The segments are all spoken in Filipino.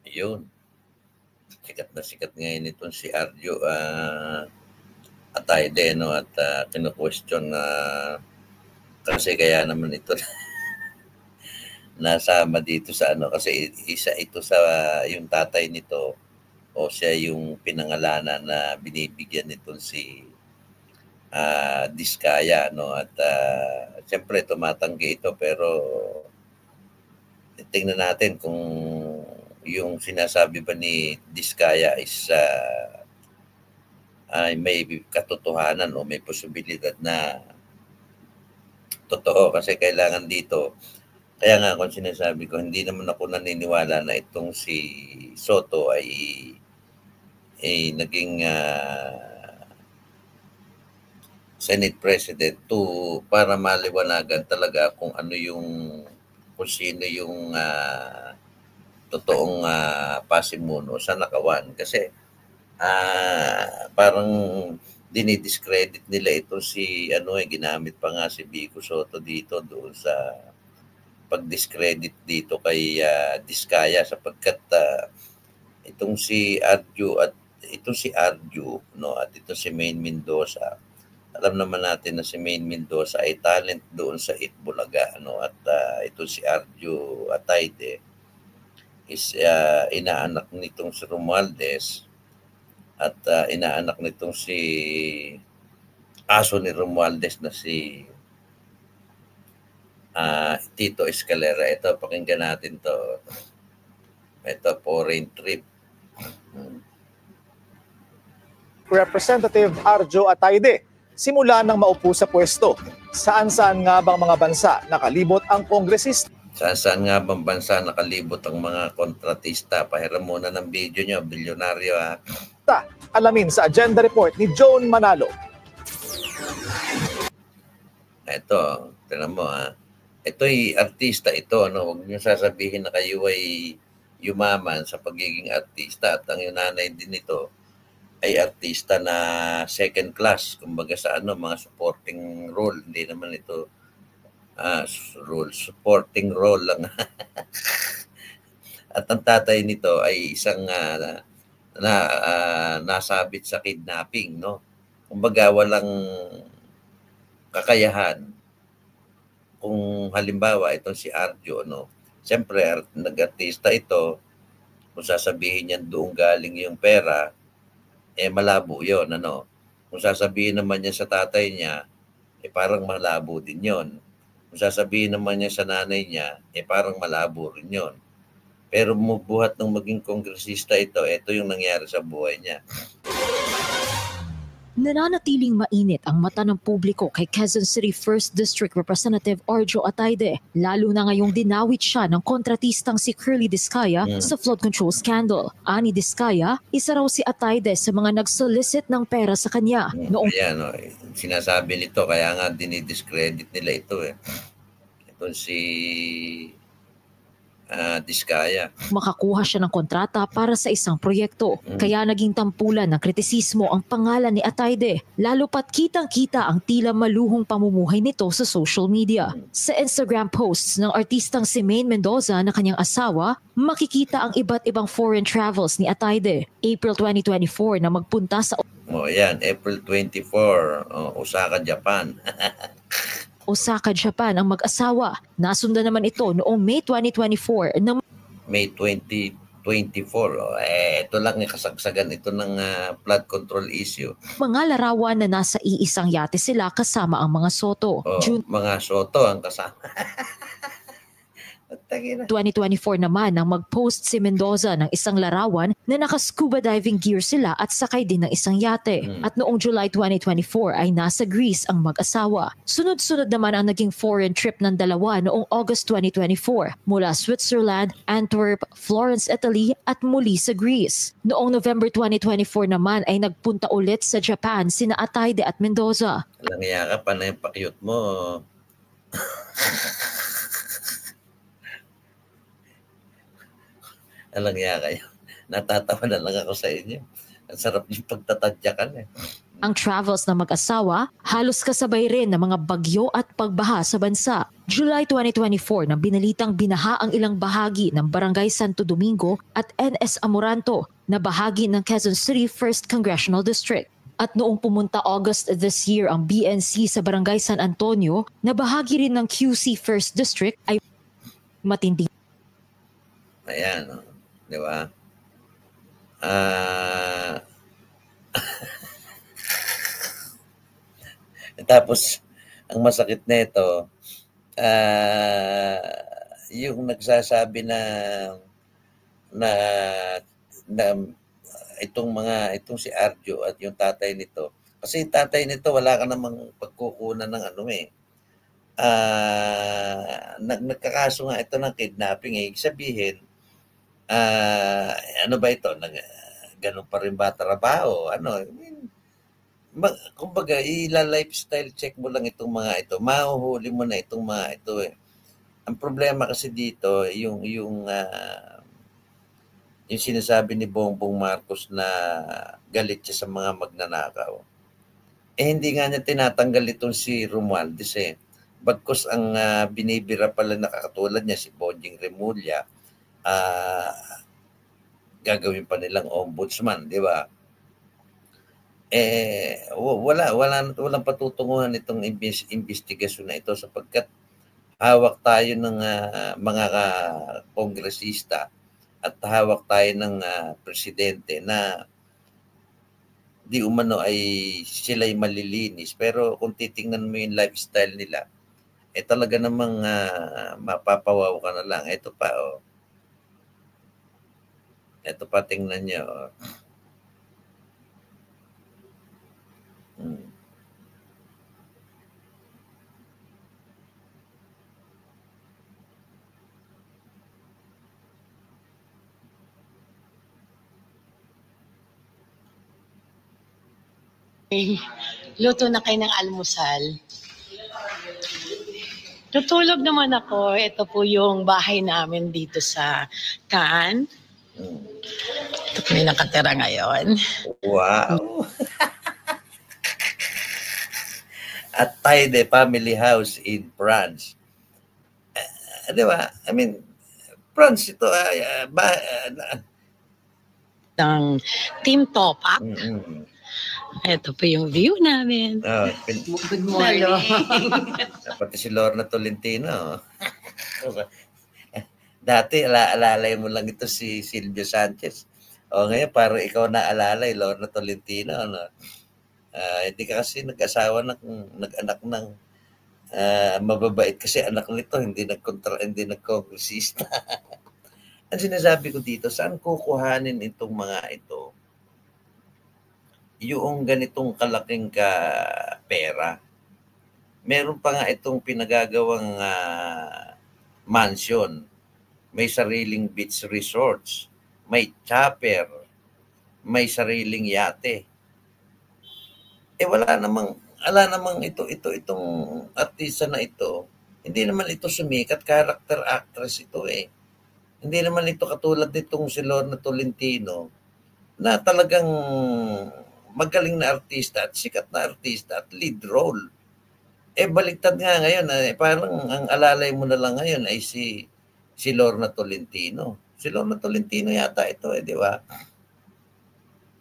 Ayun, sikat ngayon itong si Arjo Atayde, no? At kinu-question na kasi kaya naman ito nasama dito sa ano kasi isa ito sa yung tatay nito o siya yung pinangalanan na binibigyan nitong si Diskaya, no? At siyempre tumatanggi ito pero tingnan natin kung yung sinasabi ba ni Diskaya is ay may katotohanan o may posibilidad na totoo kasi kailangan dito. Kaya nga kung sinasabi ko, hindi naman ako naniniwala na itong si Soto ay naging Senate President para maliwanagan talaga kung ano yung kung sino yung totoong pasimuno sa nakawan. Kasi parang dinidiscredit nila ito si ginamit pa nga si Vico Soto dito doon sa pag-discredit dito kay Diskaya sapagkat itong si Arjo at ito si Arjo, no, at ito si Maine Mendoza. Alam naman natin na si Maine Mendoza ay talent doon sa Itbulaga, no, at ito si Arjo Atayde is inaanak nitong si Romualdez at inaanak nitong si aso ni Romualdez na si Tito Escalera. Ito, pakinggan natin to. Ito, foreign trip. Representative Arjo Atayde, simula nang maupo sa pwesto, saan-saan nga bang mga bansa nakalibot ang kongresista? Saan nga bang bansa nakalibot ang mga kontratista? Pahiram muna ng video nyo, bilyonaryo ha. Alamin sa agenda report ni Joan Manalo. Ito, tingnan mo ha. Ito'y artista ito, no? Huwag niyo sasabihin na kayo ay yumaman sa pagiging artista at ang nanay din nito ay artista na second class, kumbaga sa mga supporting role, hindi naman ito supporting role lang. At ang tatay nito ay isang nasabit sa kidnapping, no? Kumbaga walang kakayahan. Kung halimbawa itong si Arjo, no, siyempre nag-artista ito, kung sasabihin niyan doon galing yung pera, malabo yon, ano. Kung sasabihin naman niya sa tatay niya, parang malabo din yon. Kung sasabihin naman niya sa nanay niya, parang malabo rin yon. Pero buhat ng maging kongresista ito yung nangyari sa buhay niya. Nananatiling mainit ang mata ng publiko kay Quezon City 1st District Representative Arjo Atayde, lalo na ngayong dinawit siya ng kontratistang si Curly Diskaya sa flood control scandal. Ani Diskaya, isa raw si Atayde sa mga nag-solicit ng pera sa kanya. Ayan, sinasabi nito, kaya nga dinidiscredit nila ito Ito si Diskaya. Makakuha siya ng kontrata para sa isang proyekto. Kaya naging tampulan ng kritisismo ang pangalan ni Atayde, lalo pat kitang-kita ang tila maluhong pamumuhay nito sa social media. Sa Instagram posts ng artistang si Maine Mendoza na kanyang asawa, makikita ang iba't ibang foreign travels ni Atayde. April 2024 na magpunta sa yan, April 24, Osaka, Japan. Osaka, Japan ang mag-asawa. Nasundan naman ito noong May 2024 na May 2024. Ito lang kasagsagan ito ng flood control issue. Mga larawan na nasa iisang yate sila kasama ang mga Soto. Mga Soto ang kasama. 2024 naman nang mag-post si Mendoza ng isang larawan na naka-scuba diving gear sila at sakay din ng isang yate. At noong July 2024 ay nasa Greece ang mag-asawa. Sunod-sunod naman ang naging foreign trip ng dalawa noong August 2024 mula Switzerland, Antwerp, Florence, Italy at muli sa Greece. Noong November 2024 naman ay nagpunta ulit sa Japan sina Atayde at Mendoza. Alang yakap, ano yung pakyut mo? Alang ya kayo. Natatawa na lang ako sa inyo. Ang sarap yung pagtatadyakan Ang travels ng mag-asawa, halos kasabay rin ng mga bagyo at pagbaha sa bansa. July 2024 na binalitang binaha ang ilang bahagi ng Barangay Santo Domingo at NS Amoranto na bahagi ng Quezon City 1st Congressional District. At noong pumunta August this year ang BNC sa Barangay San Antonio na bahagi rin ng QC 1st District ay matinding. Ayan, no? Di ba? Tapos, ang masakit nito, yung nagsasabi na itong si Arjo at yung tatay nito. Kasi yung tatay nito, wala ka namang pagkukunan ng nagkakaso nga ito ng kidnapping. Ibig sabihin, ano ba ito? Ganun pa rin ba trabaho? Kumbaga, lifestyle check mo lang itong mga ito. Mahuhuli mo na itong mga ito eh. Ang problema kasi dito, yung sinasabi ni Bongbong Marcos na galit siya sa mga magnanakaw. Hindi nga niya tinatanggal itong si Romualdez eh. Bagkus ang binibira pala nakakatulad niya si Bonjing Remulla, gagawin pa nilang ombudsman, di ba? Walang patutunguhan itong investigasyon na ito sapagkat hawak tayo ng mga kongresista at hawak tayo ng presidente na di umano ay sila'y malilinis. Pero kung titingnan mo yung lifestyle nila, talaga namang mapapawaw ka na lang. Ito pa, oh. Ito pa, tingnan nyo. Oh. Luto na kayo ng almusal. Tutulog naman ako. Ito po yung bahay namin dito sa Cannes. Ito po yung nakatira ngayon. Wow! At Taide Family House in France. Di ba? I mean, France ito. Ng Team Topak. Ito po yung view namin. Good morning. Pati si Lorna Tolentino. Dati, alalay mo lang ito si Silvio Sanchez. Ngayon, parang ikaw na alalay, Lorna Tolentino. Hindi ka kasi nag-asawa nag-anak ng mababait kasi anak nito, hindi nagkongresista. Ang sinasabi ko dito, saan kukuhanin itong mga ito? Yung ganitong kalaking pera. Meron pa nga itong pinagagawang mansion. May sariling beach resorts. May chopper. May sariling yate. Wala namang itong artista na ito. Hindi naman ito sumikat. Character actress ito eh. Hindi naman ito katulad nitong si Lorna Tolentino na talagang magaling na artista at sikat na artista at lead role. Baliktad nga ngayon, parang ang alalay mo na lang ngayon ay si Lorna Tolentino. Si Lorna Tolentino yata ito di ba?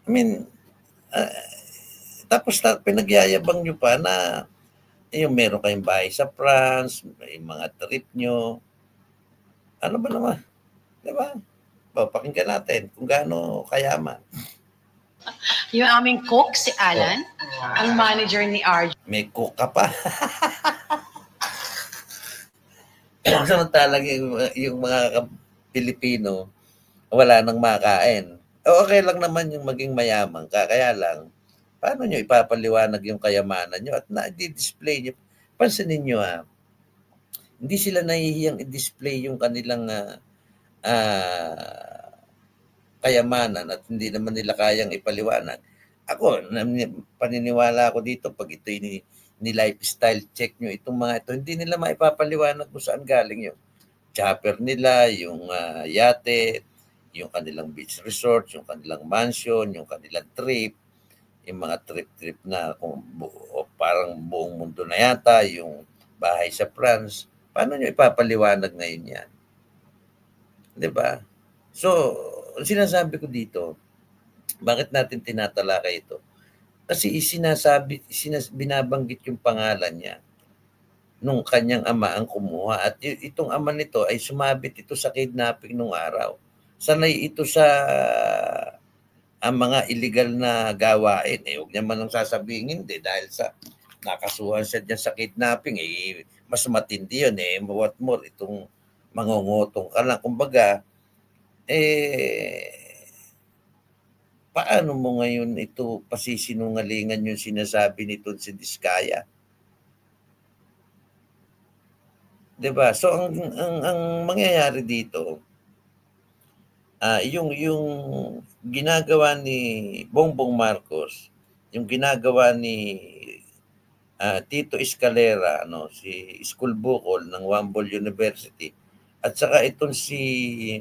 I mean, tapos pinagyayabang nyo pa na yung meron kayong bahay sa France, may mga trip nyo. Ano ba naman? Di ba? Pakinggan natin kung gaano kayaman. Yung aming cook, si Alan, ang manager ni RJ. May cook ka pa. Samantalang yung mga Pilipino, wala nang makain. Okay lang naman yung maging mayaman ka. Kaya lang, paano nyo ipapaliwanag yung kayamanan nyo at na-display nyo? Pansinin nyo hindi sila nahihiyang i-display yung kanilang kayamanan at hindi naman nila kayang ipaliwanag. Ako, paniniwala ako dito pag ito ni lifestyle check nyo, itong mga ito, hindi nila maipapaliwanag kung saan galing yung chopper nila, yung yate, yung kanilang beach resort, yung kanilang mansion, yung kanilang trip. yung mga trip-trip na parang buong mundo na yata, yung bahay sa France. Paano nyo ipapaliwanag ngayon yan? Diba? So, sinasabi ko dito, bakit natin tinatalakay ito? Kasi binabanggit yung pangalan niya nung kanyang ama ang kumuha. At itong ama nito ay sumabit ito sa kidnapping nung araw. Sanay ito sa ang mga illegal na gawain. Huwag niya man ang sasabihin hindi dahil sa nakasuhan siya dyan sa kidnapping. Mas matindi yun. What more, itong mangungutong ka lang. Kumbaga, paano mo ngayon ito pasisinungalingan yung sinasabi nito si Diskaya? Diba? So ang mangyayari dito, yung ginagawa ni Bongbong Marcos, yung ginagawa ni Tito Escalera, si School Bukol ng Wambol University, at saka itong si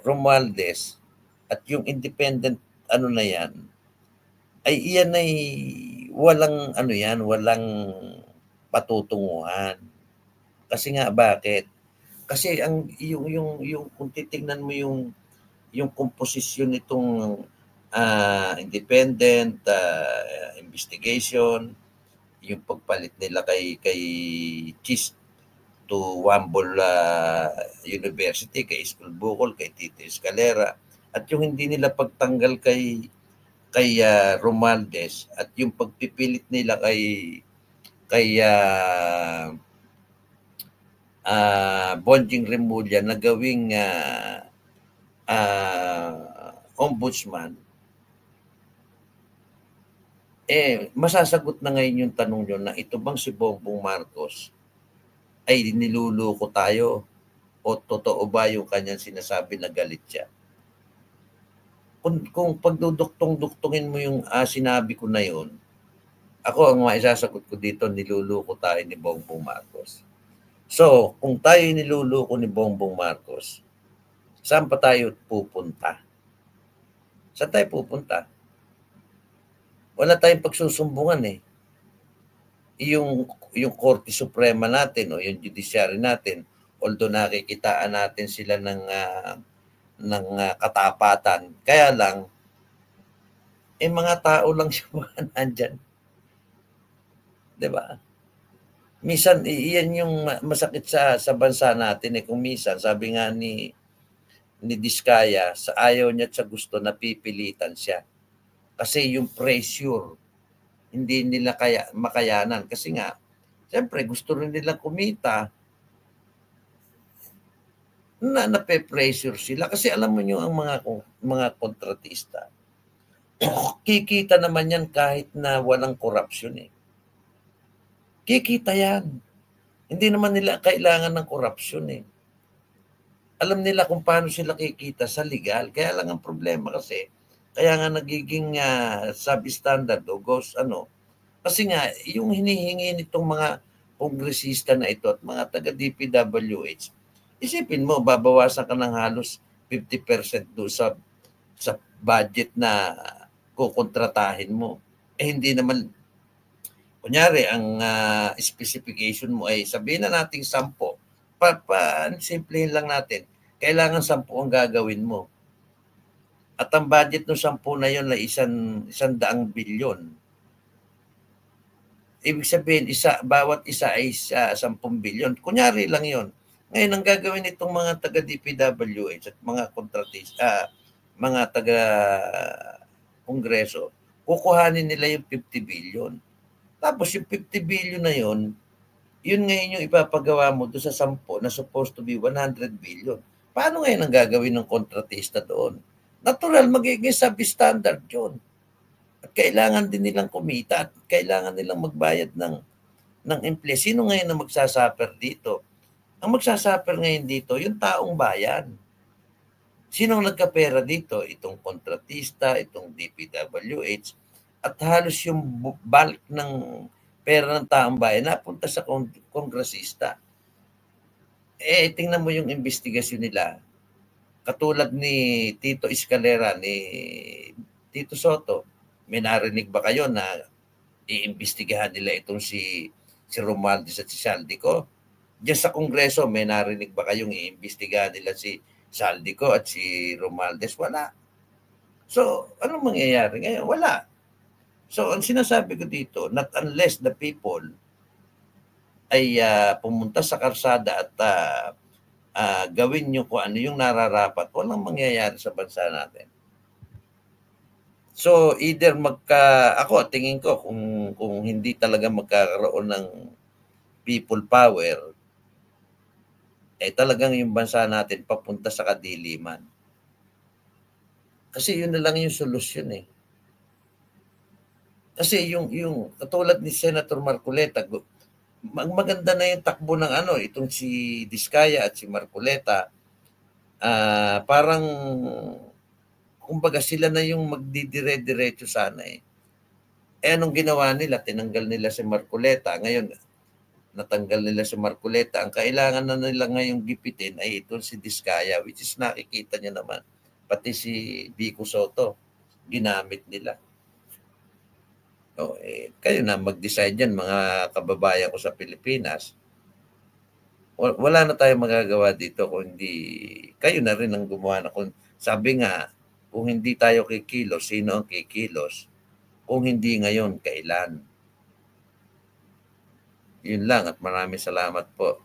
Romualdez at yung independent na yan, ay iyan ay walang walang patutunguhan. Kasi nga bakit? Kasi yung kung titingnan mo yung komposisyon nitong independent investigation, yung pagpalit nila kay Chis to Wambol University, kay School Bukol, kay Tito Escalera, at yung hindi nila pagtanggal kay Romualdez, at yung pagpipilit nila kay Bonjing Remulla na gawing ombudsman, masasagot na ngayon yung tanong nyo na ito bang si Bongbong Marcos ay niluluko tayo o totoo ba yung kanyang sinasabi na galit siya? Kung pagduduktong-duktungin mo yung sinabi ko na yun, ako ang maisasagot ko dito, niluluko tayo ni Bongbong Marcos. So, kung tayo niluluko ni Bongbong Marcos, saan pa tayo pupunta? Saan tayo pupunta? Wala tayong pagsusumbungan Yung Korte Suprema natin o yung judiciary natin, although nakikitaan natin sila ng katapatan, kaya lang mga tao lang siya nandyan. 'Di ba? Minsan iyan yung masakit sa bansa natin kung minsan sabi nga ni Diskaya, sa ayaw niya at sa gusto napipilitan siya. Kasi yung pressure hindi nila makayanan. Kasi nga, siyempre gusto rin nilang kumita, na nape-pressure sila. Kasi alam mo nyo ang mga kontratista, kikita naman yan kahit na walang korupsyon Kikita yan. Hindi naman nila kailangan ng korupsyon Alam nila kung paano sila kikita sa legal. Kaya lang ang problema kasi, kaya nga nagiging substandard o ghost Kasi nga, yung hinihingi nitong mga kongresista na ito at mga taga-DPWH, isipin mo, babawasan ka ng halos 50% doon sa budget na kukontratahin mo. Hindi naman, kunyari, ang specification mo ay sabihin na nating 10. Simplihin lang natin. Kailangan 10 ang gagawin mo. At ang budget ng 10 na yun ay 100 bilyon. Ibig sabihin, bawat isa ay 10 bilyon. Kunyari lang yun. Ngayon, ang gagawin itong mga taga-DPWH at mga kontratista, mga taga-kongreso, kukuhanin nila yung 50 bilyon. Tapos yung 50 bilyon na yun ngayon yung ipapagawa mo doon sa 10 na supposed to be 100 billion. Paano ngayon ang gagawin ng kontratista doon? Natural, magiging substandard yun. At kailangan din nilang kumita at kailangan nilang magbayad ng empleyado. Sino ngayon na magsasuffer dito? Ang magsasuffer ngayon dito, yung taong bayan. Sinong nagkapera dito? Itong kontratista, itong DPWH, at halos yung bulk ng pera ng taong bayan napunta sa kongresista. Tingnan mo yung investigasyon nila. Katulad ni Tito Escalera, ni Tito Soto, may narinig ba kayo na iimbestigahan nila itong si Romualdez at si Saldico? Diyan sa Kongreso, may narinig ba kayong iimbestigahan nila si Saldico at si Romualdez? Wala. So, anong mangyayari ngayon? Wala. So, ang sinasabi ko dito, not unless the people ay pumunta sa karsada at gawin nyo kung ano yung nararapat, walang mangyayari sa bansa natin. So, either ako, tingin ko, kung hindi talaga magkakaroon ng people power, talagang yung bansa natin papunta sa kadiliman. Kasi yun na lang yung solusyon eh. Kasi yung katulad ni Senator Marcoleta, maganda na yung takbo ng itong si Diskaya at si Marcoleta. Parang kumbaga sila na yung magdidire-diretso sana eh. Anong ginawa nila? Tinanggal nila si Marcoleta. Ngayon, natanggal nila si Marcoleta. Ang kailangan na nila ngayong gipitin ay ito si Diskaya, which is nakikita niya naman. Pati si Vico Soto, ginamit nila. Kayo na mag-decide yan, mga kababayan ko sa Pilipinas. Wala na tayong magagawa dito kung hindi kayo na rin ang gumawa na. Sabi nga, kung hindi tayo kikilos, sino ang kikilos? Kung hindi ngayon, kailan? Yun lang at maraming salamat po.